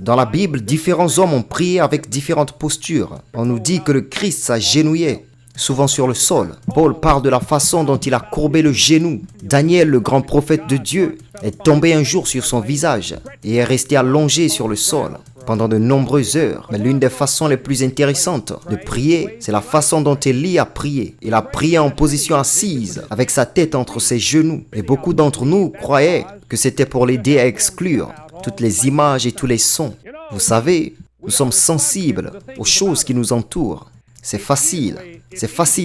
Dans la Bible, différents hommes ont prié avec différentes postures. On nous dit que le Christ s'agenouillait, souvent sur le sol. Paul parle de la façon dont il a courbé le genou. Daniel, le grand prophète de Dieu, est tombé un jour sur son visage et est resté allongé sur le sol pendant de nombreuses heures. Mais l'une des façons les plus intéressantes de prier, c'est la façon dont Élie a prié. Il a prié en position assise, avec sa tête entre ses genoux. Et beaucoup d'entre nous croyaient que c'était pour l'aider à exclure toutes les images et tous les sons. Vous savez, nous sommes sensibles aux choses qui nous entourent. C'est facile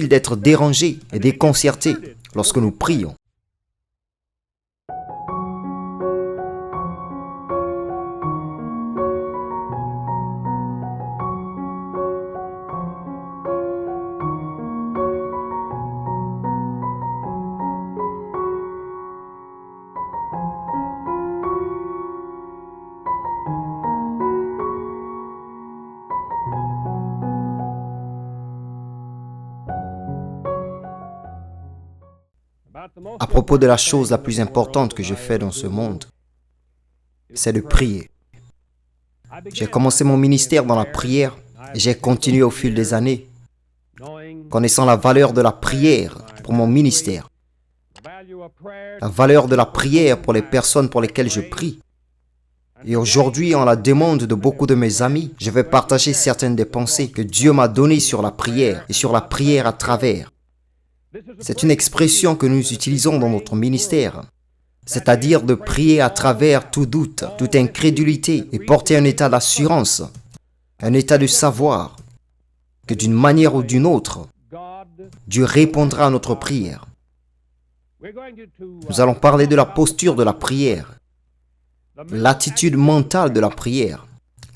d'être dérangé et déconcerté lorsque nous prions. À propos de la chose la plus importante que je fais dans ce monde, c'est de prier. J'ai commencé mon ministère dans la prière et j'ai continué au fil des années, connaissant la valeur de la prière pour mon ministère, la valeur de la prière pour les personnes pour lesquelles je prie. Et aujourd'hui, en la demande de beaucoup de mes amis, je vais partager certaines des pensées que Dieu m'a données sur la prière et sur la prière à travers. C'est une expression que nous utilisons dans notre ministère, c'est-à-dire de prier à travers tout doute, toute incrédulité et porter un état d'assurance, un état de savoir que d'une manière ou d'une autre, Dieu répondra à notre prière. Nous allons parler de la posture de la prière, l'attitude mentale de la prière,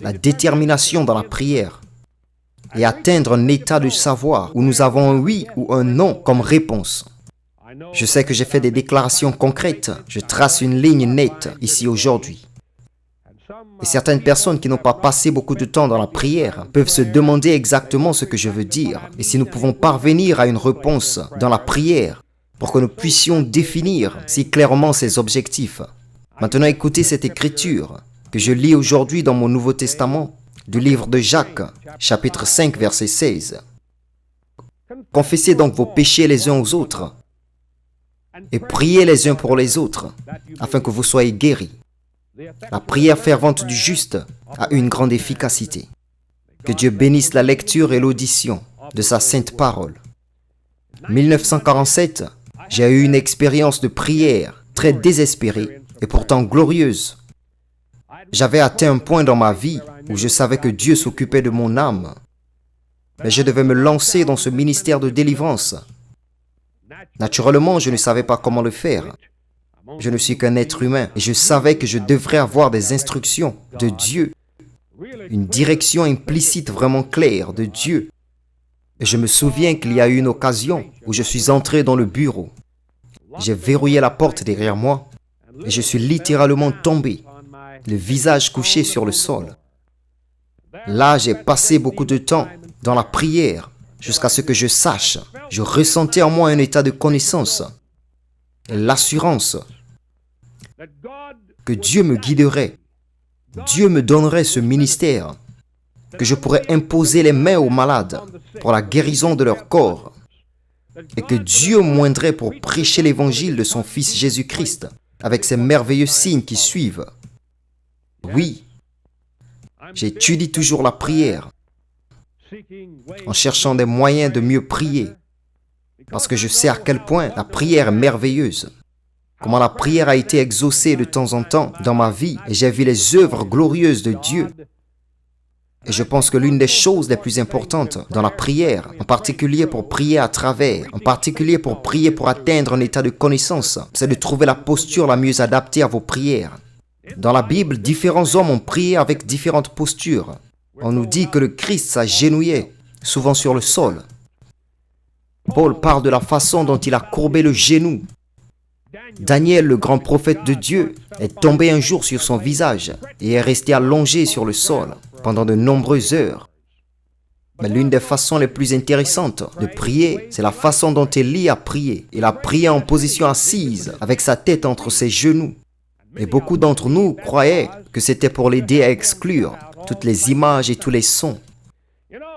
la détermination dans la prière, et atteindre un état de savoir où nous avons un oui ou un non comme réponse. Je sais que j'ai fait des déclarations concrètes. Je trace une ligne nette ici aujourd'hui. Et certaines personnes qui n'ont pas passé beaucoup de temps dans la prière peuvent se demander exactement ce que je veux dire. Et si nous pouvons parvenir à une réponse dans la prière pour que nous puissions définir si clairement ces objectifs. Maintenant, écoutez cette écriture que je lis aujourd'hui dans mon Nouveau Testament, du livre de Jacques, chapitre 5, verset 16. Confessez donc vos péchés les uns aux autres et priez les uns pour les autres, afin que vous soyez guéris. La prière fervente du juste a une grande efficacité. Que Dieu bénisse la lecture et l'audition de sa sainte parole. 1947, j'ai eu une expérience de prière très désespérée et pourtant glorieuse. J'avais atteint un point dans ma vie où je savais que Dieu s'occupait de mon âme. Mais je devais me lancer dans ce ministère de délivrance. Naturellement, je ne savais pas comment le faire. Je ne suis qu'un être humain et je savais que je devrais avoir des instructions de Dieu, une direction implicite vraiment claire de Dieu. Et je me souviens qu'il y a eu une occasion où je suis entré dans le bureau. J'ai verrouillé la porte derrière moi et je suis littéralement tombé, le visage couché sur le sol. Là, j'ai passé beaucoup de temps dans la prière jusqu'à ce que je sache. Je ressentais en moi un état de connaissance et l'assurance que Dieu me guiderait. Dieu me donnerait ce ministère, que je pourrais imposer les mains aux malades pour la guérison de leur corps et que Dieu m'oindrait pour prêcher l'évangile de son Fils Jésus-Christ avec ces merveilleux signes qui suivent. Oui, j'étudie toujours la prière en cherchant des moyens de mieux prier parce que je sais à quel point la prière est merveilleuse. Comment la prière a été exaucée de temps en temps dans ma vie et j'ai vu les œuvres glorieuses de Dieu. Et je pense que l'une des choses les plus importantes dans la prière, en particulier pour prier à travers, en particulier pour prier pour atteindre un état de connaissance, c'est de trouver la posture la mieux adaptée à vos prières. Dans la Bible, différents hommes ont prié avec différentes postures. On nous dit que le Christ s'agenouillait, souvent sur le sol. Paul parle de la façon dont il a courbé le genou. Daniel, le grand prophète de Dieu, est tombé un jour sur son visage et est resté allongé sur le sol pendant de nombreuses heures. Mais l'une des façons les plus intéressantes de prier, c'est la façon dont Élie a prié. Il a prié en position assise, avec sa tête entre ses genoux. Et beaucoup d'entre nous croyaient que c'était pour l'aider à exclure toutes les images et tous les sons.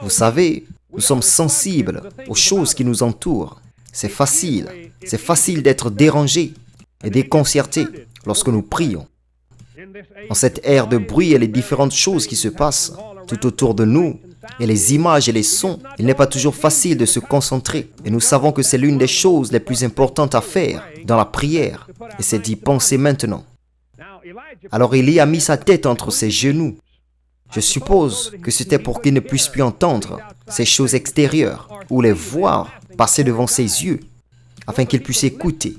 Vous savez, nous sommes sensibles aux choses qui nous entourent. C'est facile d'être dérangé et déconcerté lorsque nous prions. En cette ère de bruit et les différentes choses qui se passent tout autour de nous, et les images et les sons, il n'est pas toujours facile de se concentrer. Et nous savons que c'est l'une des choses les plus importantes à faire dans la prière, et c'est d'y penser maintenant. Alors Élie a mis sa tête entre ses genoux. Je suppose que c'était pour qu'il ne puisse plus entendre ces choses extérieures ou les voir passer devant ses yeux, afin qu'il puisse écouter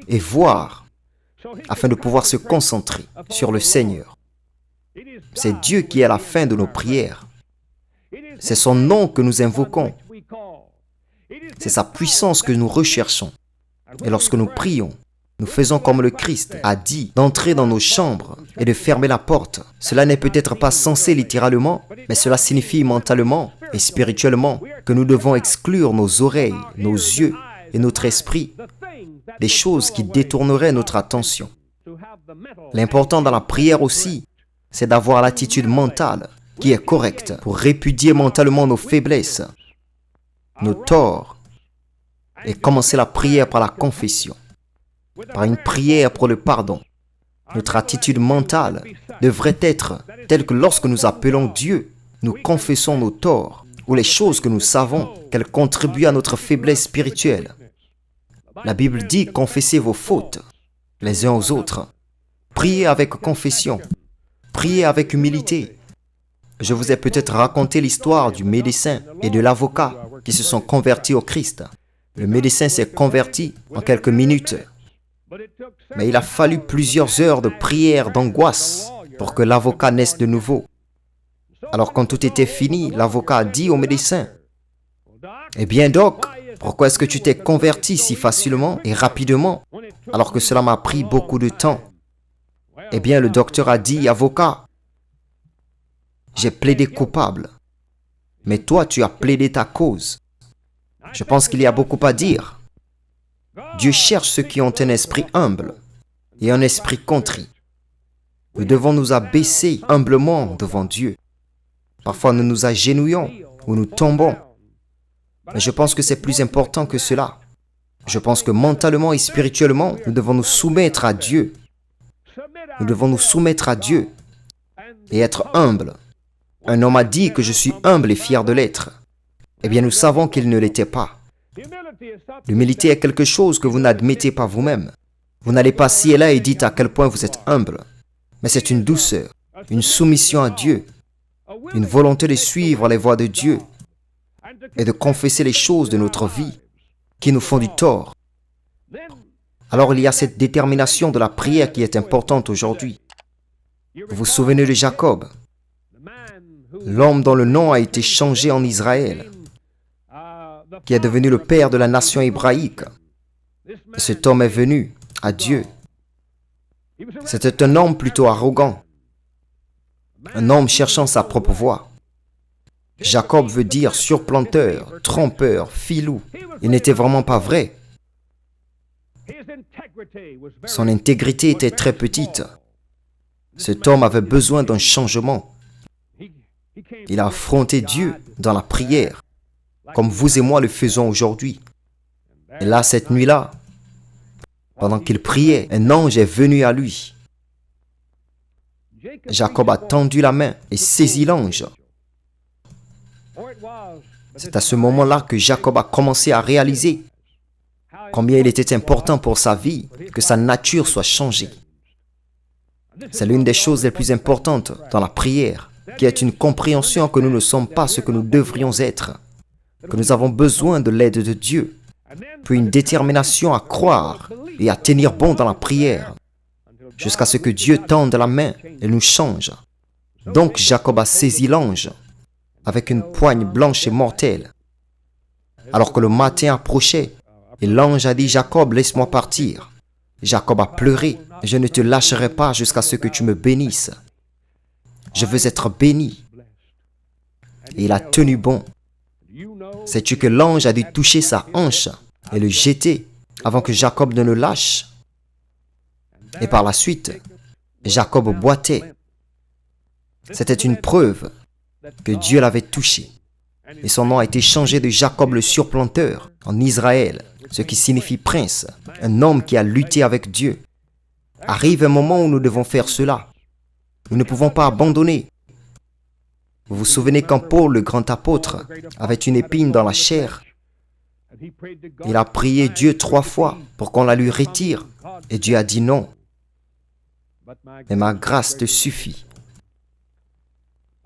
et voir, afin de pouvoir se concentrer sur le Seigneur. C'est Dieu qui est à la fin de nos prières. C'est son nom que nous invoquons. C'est sa puissance que nous recherchons. Et lorsque nous prions, nous faisons comme le Christ a dit, d'entrer dans nos chambres et de fermer la porte. Cela n'est peut-être pas censé littéralement, mais cela signifie mentalement et spirituellement que nous devons exclure nos oreilles, nos yeux et notre esprit des choses qui détourneraient notre attention. L'important dans la prière aussi, c'est d'avoir l'attitude mentale qui est correcte pour répudier mentalement nos faiblesses, nos torts, et commencer la prière par la confession, par une prière pour le pardon. Notre attitude mentale devrait être telle que lorsque nous appelons Dieu, nous confessons nos torts ou les choses que nous savons qu'elles contribuent à notre faiblesse spirituelle. La Bible dit « Confessez vos fautes les uns aux autres. Priez avec confession. Priez avec humilité. » Je vous ai peut-être raconté l'histoire du médecin et de l'avocat qui se sont convertis au Christ. Le médecin s'est converti en quelques minutes. Mais il a fallu plusieurs heures de prière d'angoisse pour que l'avocat naisse de nouveau. Alors quand tout était fini, l'avocat a dit au médecin, « Eh bien doc, pourquoi est-ce que tu t'es converti si facilement et rapidement alors que cela m'a pris beaucoup de temps ?» Eh bien le docteur a dit, « Avocat, j'ai plaidé coupable, mais toi tu as plaidé ta cause. » Je pense qu'il y a beaucoup à dire. Dieu cherche ceux qui ont un esprit humble et un esprit contrit. Nous devons nous abaisser humblement devant Dieu. Parfois nous nous agenouillons ou nous tombons. Mais je pense que c'est plus important que cela. Je pense que mentalement et spirituellement, nous devons nous soumettre à Dieu. Nous devons nous soumettre à Dieu et être humbles. Un homme a dit que je suis humble et fier de l'être. Eh bien, nous savons qu'il ne l'était pas. L'humilité est quelque chose que vous n'admettez pas vous-même. Vous n'allez pas ci et là et dites à quel point vous êtes humble. Mais c'est une douceur, une soumission à Dieu, une volonté de suivre les voies de Dieu et de confesser les choses de notre vie qui nous font du tort. Alors il y a cette détermination de la prière qui est importante aujourd'hui. Vous vous souvenez de Jacob, l'homme dont le nom a été changé en Israël, qui est devenu le père de la nation hébraïque. Et cet homme est venu à Dieu. C'était un homme plutôt arrogant, un homme cherchant sa propre voie. Jacob veut dire surplanteur, trompeur, filou. Il n'était vraiment pas vrai. Son intégrité était très petite. Cet homme avait besoin d'un changement. Il a affronté Dieu dans la prière, comme vous et moi le faisons aujourd'hui. Et là, cette nuit-là, pendant qu'il priait, un ange est venu à lui. Jacob a tendu la main et saisi l'ange. C'est à ce moment-là que Jacob a commencé à réaliser combien il était important pour sa vie que sa nature soit changée. C'est l'une des choses les plus importantes dans la prière, qui est une compréhension que nous ne sommes pas ce que nous devrions être, que nous avons besoin de l'aide de Dieu, puis une détermination à croire et à tenir bon dans la prière, jusqu'à ce que Dieu tende la main et nous change. Donc Jacob a saisi l'ange avec une poigne blanche et mortelle. Alors que le matin approchait, et l'ange a dit, « Jacob, laisse-moi partir. » Jacob a pleuré, « Je ne te lâcherai pas jusqu'à ce que tu me bénisses. Je veux être béni. » Et il a tenu bon. Sais-tu que l'ange a dû toucher sa hanche et le jeter avant que Jacob ne le lâche? Et par la suite, Jacob boitait. C'était une preuve que Dieu l'avait touché. Et son nom a été changé de Jacob le surplanteur en Israël, ce qui signifie prince, un homme qui a lutté avec Dieu. Arrive un moment où nous devons faire cela. Nous ne pouvons pas abandonner. Vous vous souvenez quand Paul, le grand apôtre, avait une épine dans la chair? Il a prié Dieu 3 fois pour qu'on la lui retire. Et Dieu a dit non. Mais ma grâce te suffit.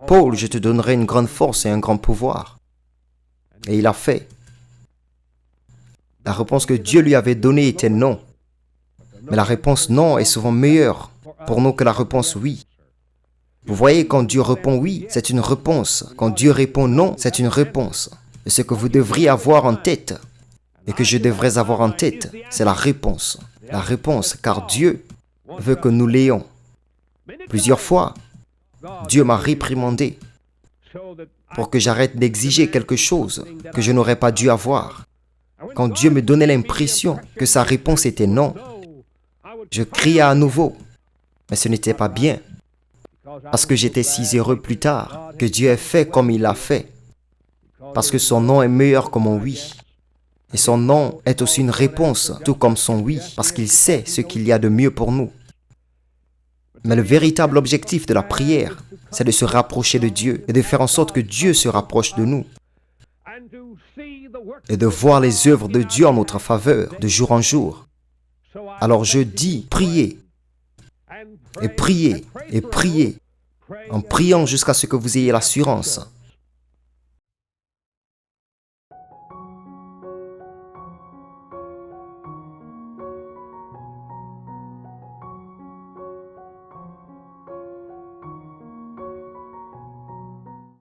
Paul, je te donnerai une grande force et un grand pouvoir. Et il a fait. La réponse que Dieu lui avait donnée était non. Mais la réponse non est souvent meilleure pour nous que la réponse oui. Vous voyez, quand Dieu répond oui, c'est une réponse. Quand Dieu répond non, c'est une réponse. Et ce que vous devriez avoir en tête, et que je devrais avoir en tête, c'est la réponse. La réponse, car Dieu veut que nous l'ayons. Plusieurs fois, Dieu m'a réprimandé pour que j'arrête d'exiger quelque chose que je n'aurais pas dû avoir. Quand Dieu me donnait l'impression que sa réponse était non, je criais à nouveau, mais ce n'était pas bien, parce que j'étais si heureux plus tard que Dieu ait fait comme il l'a fait, parce que son non est meilleur que mon oui. Et son non est aussi une réponse, tout comme son oui, parce qu'il sait ce qu'il y a de mieux pour nous. Mais le véritable objectif de la prière, c'est de se rapprocher de Dieu et de faire en sorte que Dieu se rapproche de nous. Et de voir les œuvres de Dieu en notre faveur, de jour en jour. Alors je dis, priez, et priez, et priez, en priant jusqu'à ce que vous ayez l'assurance